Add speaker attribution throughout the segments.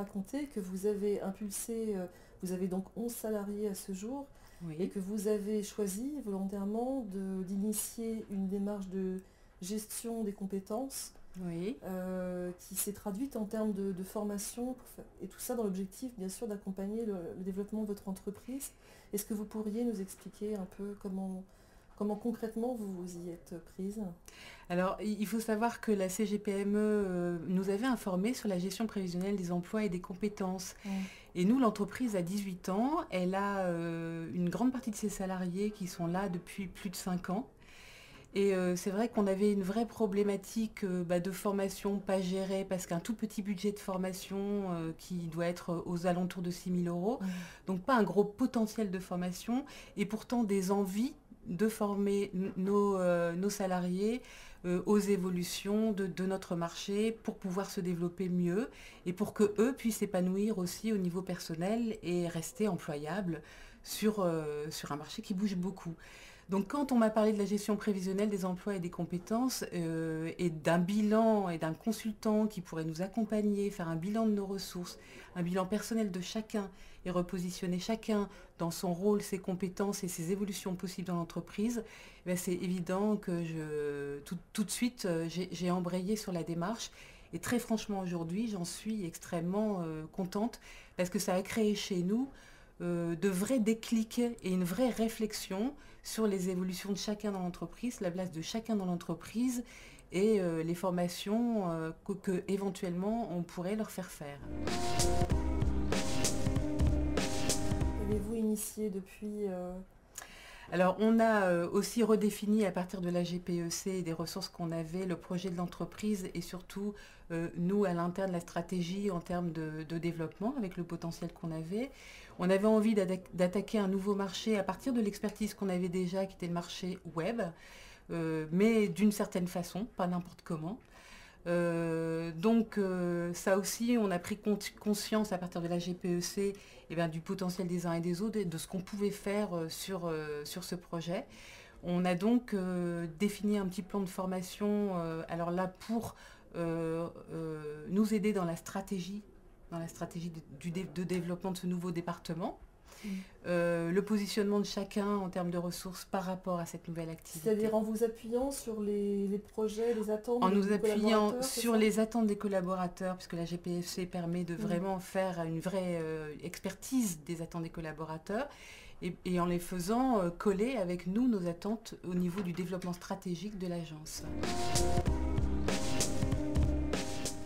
Speaker 1: raconté que vous avez impulsé, vous avez donc 11 salariés à ce jour, et
Speaker 2: Oui,
Speaker 1: que vous avez choisi volontairement d'initier une démarche de gestion des compétences
Speaker 2: oui.
Speaker 1: qui s'est traduite en termes de formation, et tout ça dans l'objectif bien sûr d'accompagner le développement de votre entreprise. Est-ce que vous pourriez nous expliquer un peu comment concrètement vous vous y êtes prise?
Speaker 2: Alors, il faut savoir que la CGPME nous avait informé sur la gestion prévisionnelle des emplois et des compétences.
Speaker 1: Mm.
Speaker 2: Et nous, l'entreprise a 18 ans, elle a une grande partie de ses salariés qui sont là depuis plus de 5 ans. Et c'est vrai qu'on avait une vraie problématique de formation pas gérée parce qu'un tout petit budget de formation qui doit être aux alentours de 6 000 euros,
Speaker 1: Mm.
Speaker 2: donc pas un gros potentiel de formation et pourtant des envies de former nos salariés aux évolutions de notre marché pour pouvoir se développer mieux et pour que eux puissent s'épanouir aussi au niveau personnel et rester employables sur un marché qui bouge beaucoup. Donc quand on m'a parlé de la gestion prévisionnelle des emplois et des compétences et d'un bilan et d'un consultant qui pourrait nous accompagner, faire un bilan de nos ressources, un bilan personnel de chacun et repositionner chacun dans son rôle, ses compétences et ses évolutions possibles dans l'entreprise, c'est évident que tout de suite j'ai embrayé sur la démarche. Et très franchement aujourd'hui j'en suis extrêmement contente parce que ça a créé chez nous de vrais déclics et une vraie réflexion sur les évolutions de chacun dans l'entreprise, la place de chacun dans l'entreprise et les formations que éventuellement on pourrait leur faire faire.
Speaker 1: Avez-vous initié depuis
Speaker 2: Alors on a aussi redéfini à partir de la GPEC et des ressources qu'on avait le projet de l'entreprise et surtout nous à l'interne la stratégie en termes de développement avec le potentiel qu'on avait. On avait envie d'attaquer un nouveau marché à partir de l'expertise qu'on avait déjà qui était le marché web, mais d'une certaine façon, pas n'importe comment. Ça aussi, on a pris conscience à partir de la GPEC du potentiel des uns et des autres et de ce qu'on pouvait faire sur ce projet. On a donc défini un petit plan de formation, alors là pour nous aider dans la stratégie de développement de ce nouveau département. Le positionnement de chacun en termes de ressources par rapport à cette nouvelle activité.
Speaker 1: C'est-à-dire en vous appuyant sur les projets, les attentes
Speaker 2: En
Speaker 1: des
Speaker 2: nous appuyant
Speaker 1: collaborateurs, c'est
Speaker 2: sur
Speaker 1: ça?
Speaker 2: les attentes des collaborateurs, puisque la GPFC permet de vraiment faire une vraie expertise des attentes des collaborateurs, et en les faisant coller avec nous nos attentes au niveau du développement stratégique de l'agence.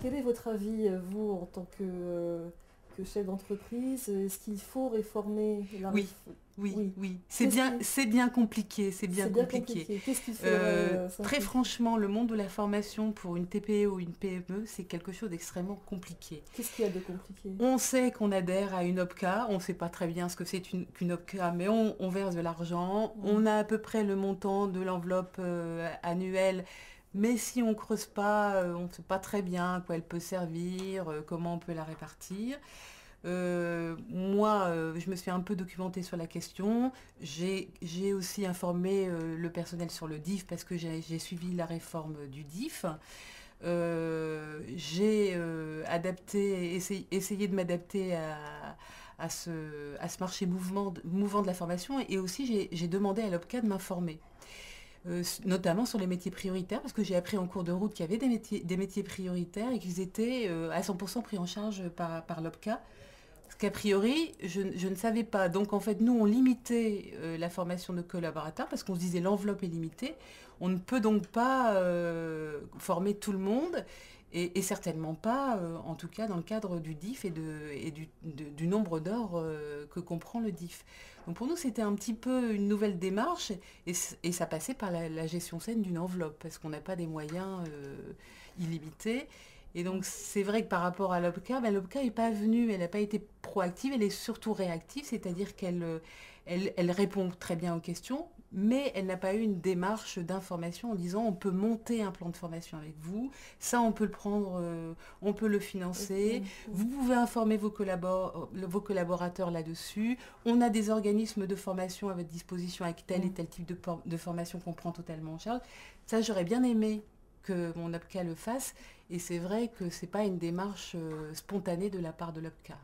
Speaker 1: Quel est votre avis, vous, en tant que chef d'entreprise? Est-ce qu'il faut réformer
Speaker 2: Oui.
Speaker 1: Oui.
Speaker 2: Oui.
Speaker 1: Qu'est-ce
Speaker 2: C'est bien compliqué,
Speaker 1: C'est bien compliqué. Qu'est-ce qu'il faudrait
Speaker 2: Très
Speaker 1: simplifier?
Speaker 2: franchement, le monde de la formation pour une TPE ou une PME, c'est quelque chose d'extrêmement compliqué.
Speaker 1: Qu'est-ce qu'il y a de compliqué?
Speaker 2: On sait qu'on adhère à une OPCA, on ne sait pas très bien ce que c'est qu'une OPCA, mais on verse de l'argent, on a à peu près le montant de l'enveloppe annuelle, mais si on ne creuse pas, on ne sait pas très bien à quoi elle peut servir, comment on peut la répartir. Moi, je me suis un peu documentée sur la question. J'ai aussi informé le personnel sur le DIF parce que j'ai suivi la réforme du DIF. J'ai essayé de m'adapter à ce marché mouvant de la formation et aussi j'ai demandé à l'OPCA de m'informer. Notamment sur les métiers prioritaires, parce que j'ai appris en cours de route qu'il y avait des métiers prioritaires et qu'ils étaient à 100% pris en charge par l'OPCA. Ce qu'a priori, je ne savais pas. Donc en fait, nous, on limitait la formation de collaborateurs parce qu'on se disait l'enveloppe est limitée. On ne peut donc pas former tout le monde et certainement pas, en tout cas, dans le cadre du DIF et du nombre d'heures que comprend le DIF. Donc pour nous, c'était un petit peu une nouvelle démarche et ça passait par la gestion saine d'une enveloppe parce qu'on n'a pas des moyens illimités. Et donc c'est vrai que par rapport à l'OPCA, l'OPCA n'est pas venue, elle n'a pas été proactive, elle est surtout réactive, c'est-à-dire qu'elle répond très bien aux questions, mais elle n'a pas eu une démarche d'information en disant on peut monter un plan de formation avec vous, ça on peut le prendre, on peut le financer, vous pouvez informer vos collaborateurs là-dessus, on a des organismes de formation à votre disposition avec tel et tel type de formation qu'on prend totalement en charge. Ça j'aurais bien aimé que mon OPCA le fasse. Et c'est vrai que ce n'est pas une démarche spontanée de la part de l'OPCA.